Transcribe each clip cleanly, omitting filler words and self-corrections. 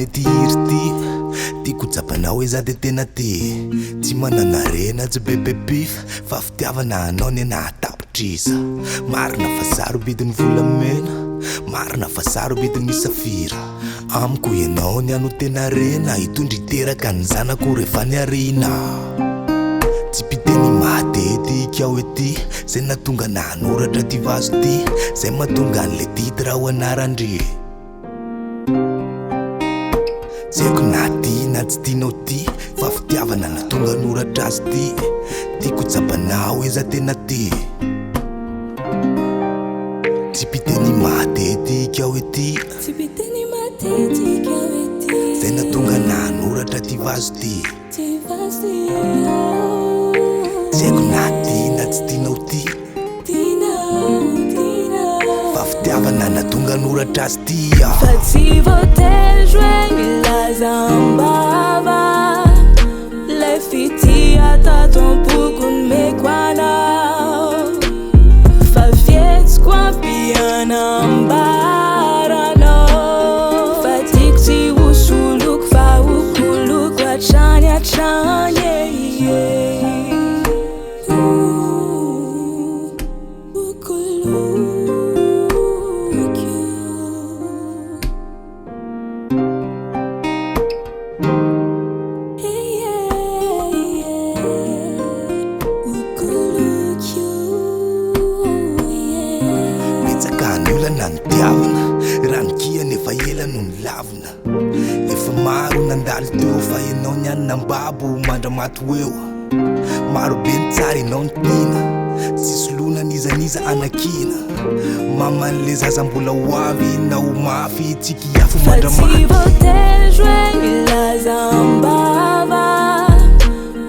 ane ty hiry ty tiako jabanao hoe za de tena ty tsy manana rena tsy bebepif fa fitiavana anao ny nahatapitrisa marina fa sarobidiny volamena marina fa sarobidiny safira amiko ianao ny ano tena rena hitondry teraka ny zanako rehefa ny arina tsy piteny matetika aho ety zay natonga nanoratra ty vazo ty zay mahatonga an'le titra ho anarandry tsy haiko na ty na tsy tianao ty fa fitiavana natonga noratra azy ty tiako jabanao hoe za tena ty tsy piteny matetika aho ety zay natonga nanoratra ty vazo ty tsy haiko na ty na tsy tianao ty fa fitiavana natonga noratra azy ty fa tsy voatery hoe milaza ambava le fitia tato am-pokony meko anao fa fietsiko ampiana ambaranao fa tiako tsy hosoloko fa hokoloko hatrany hatrany nanitiavana ranokia nefa ela no nilavina efa maro nandalo teo fa ianao ny anina ambabo mandramaty eo maro be ny tsara ianao ny tina tsisy lona nizaniza anakina maman'le zaza mbola ho avy na ho mafy tsikiafo mandramaty fa tsy voatery hoe milaza ambava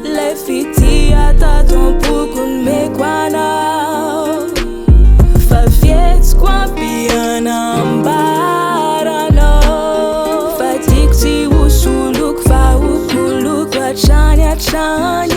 le fitia tato am-pokony meko anao fa fietsiko ampiana ambaranao fa tiako tsy hosoloko fa hokoloko hatrany hatrany